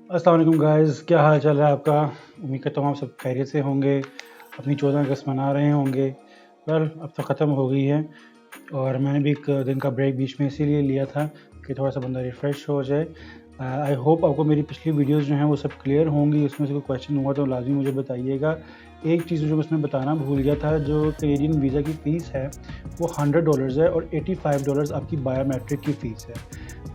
अस्सलाम वालेकुम गाइस, क्या हाल चाल है आपका। उम्मीद करता हूँ आप सब खैरियत से होंगे, अपनी 14 अगस्त मना रहे होंगे। अब तो ख़त्म हो गई है और मैंने भी एक दिन का ब्रेक बीच में इसीलिए लिया था कि थोड़ा सा बंदा रिफ़्रेश हो जाए। आई होप आपको मेरी पिछली वीडियोस जो हैं वो सब क्लियर होंगी। उसमें से कोई क्वेश्चन हुआ तो लाजमी मुझे बताइएगा। एक चीज़ जो उसमें बताना भूल गया था, जो कैनेडियन वीज़ा की फ़ीस है वो $100 है और $85 आपकी बायोमेट्रिक की फ़ीस है।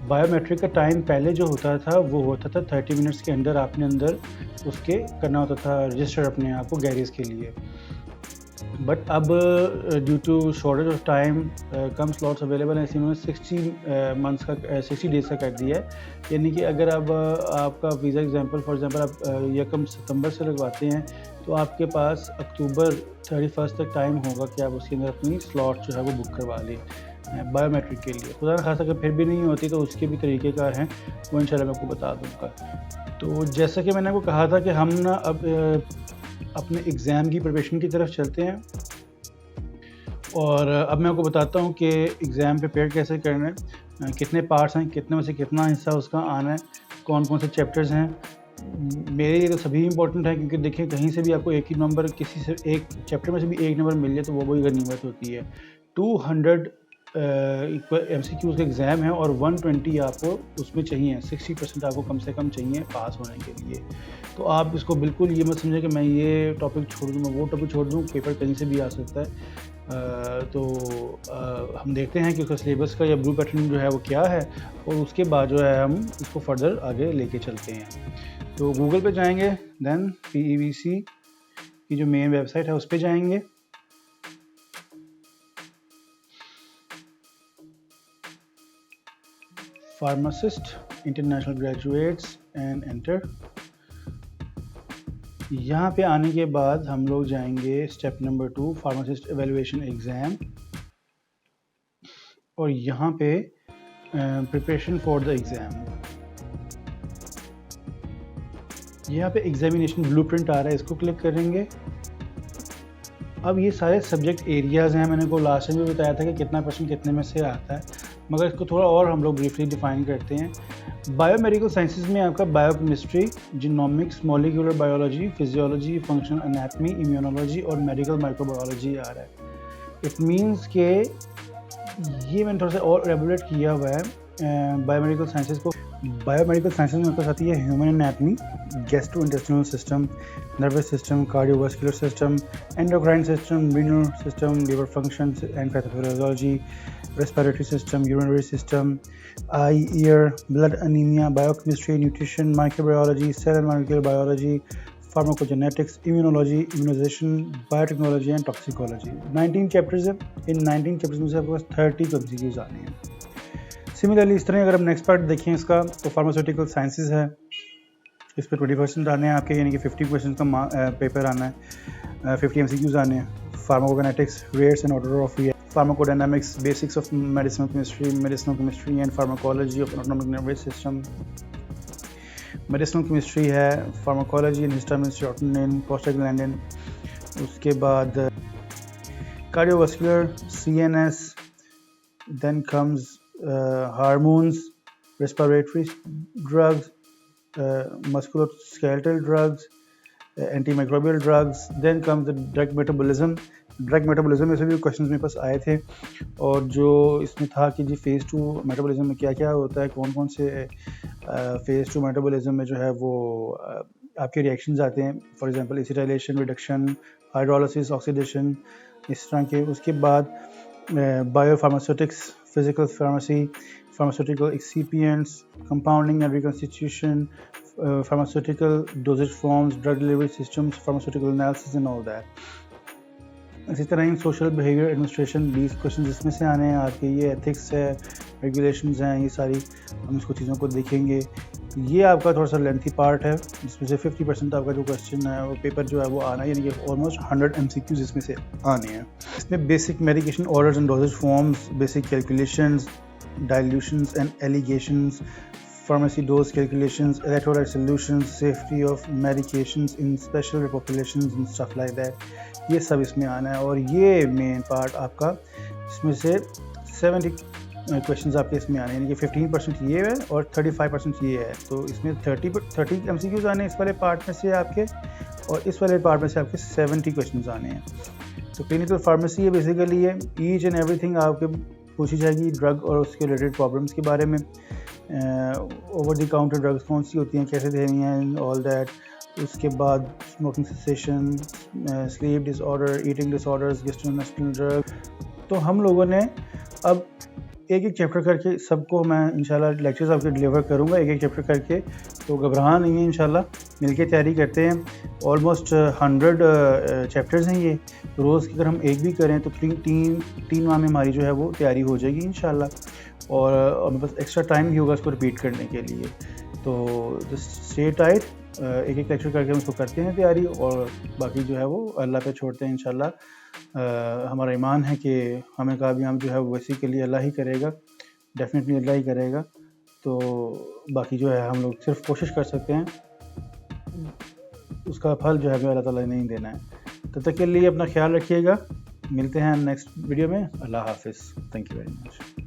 बायोमेट्रिक का टाइम पहले जो होता था वो होता था 30 मिनट्स के अंदर आपने अंदर उसके करना होता था रजिस्टर अपने आप को गैरेज के लिए। बट अब due to shortage of time कम स्लॉट्स अवेलेबल हैं, इन्होंने 60 डेज़ का कर दिया है। यानी कि अगर अब आपका वीज़ा फॉर एग्ज़ाम्पल आप यकम सितंबर से लगवाते हैं तो आपके पास अक्टूबर 31 तक टाइम होगा कि आप उसके अंदर अपनी स्लॉट जो है वो बुक करवा लें बायोमेट्रिक के लिए। खुदा न खासा अगर फिर भी नहीं होती तो उसके भी तरीक़ेकार हैं, वो इंशाल्लाह मैं आपको बता दूँगा। तो जैसा कि मैंने आपको कहा था कि हम ना अब अपने एग्ज़ाम की प्रिपरेशन की तरफ चलते हैं और अब मैं आपको बताता हूँ कि एग्ज़ाम प्रिपेयर कैसे करना है, कितने पार्ट्स हैं, कितने में से कितना हिस्सा उसका आना है, कौन कौन से चैप्टर्स हैं। मेरे लिए तो सभी इंपॉर्टेंट है, क्योंकि देखिए कहीं से भी आपको एक ही नंबर, किसी से एक चैप्टर में से भी एक नंबर मिल जाए तो वो बड़ी गनीमत होती है। 200 MCQs का एग्ज़ाम है और 120 आपको उसमें चाहिए, 60% आपको कम से कम चाहिए पास होने के लिए। तो आप इसको बिल्कुल ये मत समझें कि मैं ये टॉपिक छोड़ दूँ, मैं वो टॉपिक छोड़ दूँ, पेपर कहीं से भी आ सकता है। हम देखते हैं कि उसका सिलेबस का या ब्लू पैटर्न जो है वो क्या है और उसके बाद जो है हम इसको फर्दर आगे लेके चलते हैं। तो गूगल पे जाएंगे, देन PEVC की जो मेन वेबसाइट है उस पर जाएंगे। Pharmacist international graduates and enter. यहाँ पे आने के बाद हम लोग जाएंगे step number 2 pharmacist evaluation exam और यहाँ पे प्रिपरेशन फॉर द एग्ज़ाम। यहाँ पे एग्जामिनेशन ब्लूप्रिंट आ रहा है, इसको क्लिक करेंगे। अब ये सारे सब्जेक्ट एरियाज़ हैं, मैंने को लास्ट टाइम भी बताया था कि कितना परसेंट कितने में से आता है, मगर इसको थोड़ा और हम लोग ब्रीफली डिफाइन करते हैं। बायोमेडिकल साइंसेज में आपका biochemistry, genomics, molecular biology, physiology, functional anatomy, immunology और मेडिकल माइक्रोबायोलॉजी आ रहा है। इट मीन्स के ये मैंने थोड़ा सा और एलेबोरेट किया हुआ है बायोमेडिकल साइंसेज को। बायोमेडिकल साइंसेज में आपके साथ ही है human anatomy, gastrointestinal system, nervous system, cardiovascular system, endocrine system, renal system, liver function and pathophysiology, respiratory system, urinary system, eye, ear, blood anaemia, biochemistry, nutrition, microbiology, cell and molecular biology, pharmacogenetics, immunology, immunisation, biotechnology and toxicology. 19 chapters है। इन 19 chapters में से आपके पास 30 MCQs आने हैं। Similarly इस तरह अगर हम नेक्स्ट पार्ट देखें इसका, तो फार्मास्यूटिकल साइंसेज है, इस पर 20% आने हैं आपके, यानी कि 50% का पेपर आना है, 50 MCQs आने हैं। Pharmacokinetics, rates and order of reaction, pharmacodynamics, basics of medicinal chemistry and pharmacology of autonomic nervous system. Medicinal chemistry है, pharmacology and histamine, serotonin, prostaglandin. उसके बाद cardiovascular, CNS, then comes hormones, respiratory drugs, musculoskeletal drugs, antimicrobial drugs, then comes the drug metabolism. Drug metabolism में से भी questions मेरे पास आए थे और जो इसमें था कि जी फेज़ 2 मेटाबॉलिज्म में क्या क्या होता है, कौन कौन से फेज़ 2 मेटाबॉलिज्म में जो है वो आपके रिएक्शंस आते हैं, for example acetylation, reduction, hydrolysis, oxidation, इस तरह के। उसके बाद biopharmaceutics, physical pharmacy, pharmaceutical excipients, compounding and reconstitution, pharmaceutical dosage forms, drug delivery systems, pharmaceutical analysis and all that. इसी तरह ही सोशल बिहेवियर एडमिनिस्ट्रेशन 20 क्वेश्चन इसमें से आने हैं आपके। ये एथिक्स है, रेगुलेशंस हैं, ये सारी हम इसको चीज़ों को देखेंगे। ये आपका थोड़ा सा लेंथी पार्ट है, जिसमें से 50% आपका जो क्वेश्चन है वो पेपर जो है वो आना है, यानी कि ऑलमोस्ट 100 MCQs इसमें से आने हैं। इसमें basic medication orders and dosages forms, basic calculations, dilutions and allegations, pharmacy dose calculations, electrolyte solutions, safety of medications in special populations and stuff like that, ये सब इसमें आना है। और ये मेन पार्ट आपका, इसमें से क्वेश्चंस आपके इसमें आने हैं, यानी कि 15% ये है और 35% ये है। तो इसमें 30 MCQs आने हैं इस वाले पार्ट में से आपके, और इस वाले पार्ट में से आपके 70 क्वेश्चंस आने हैं। तो क्लिनिकल फार्मेसी है बेसिकली ये ईच एंड एवरीथिंग आपके पूछी जाएगी ड्रग और उसके रिलेटेड प्रॉब्लम्स के बारे में। ओवर द काउंटर ड्रग्स कौन सी होती हैं, कैसे देनी हैं, ऑल दैट। उसके बाद smoking cessation, sleep disorder, eating disorders, gastrointestinal drug. तो हम लोगों ने अब एक एक चैप्टर करके सबको मैं इंशाल्लाह लेक्चर्स आपके डिलीवर करूँगा एक एक चैप्टर करके। तो घबराना नहीं है, इंशाल्लाह मिलके तैयारी करते हैं। ऑलमोस्ट 100 चैप्टर्स हैं ये। रोज़ की अगर हम एक भी करें तो तीन माह में हमारी जो है वो तैयारी हो जाएगी इंशाल्लाह। और बस एक्स्ट्रा टाइम भी होगा इसको रिपीट करने के लिए। तो जस्ट स्टे टाइट, एक एक लेक्चर करके हम उसको करते हैं तैयारी, और बाकी जो है वो अल्लाह पे छोड़ते हैं इंशाल्लाह। हमारा ईमान है कि हमें कामयाब जो है वो बेसिकली अल्लाह ही करेगा, डेफिनेटली अल्लाह ही करेगा। तो बाकी जो है हम लोग सिर्फ कोशिश कर सकते हैं, उसका फल जो है हमें अल्लाह ताला ने नहीं देना है। तब तक के लिए अपना ख्याल रखिएगा, मिलते हैं नेक्स्ट वीडियो में। अल्लाह हाफिज़, थैंक यू वेरी मच।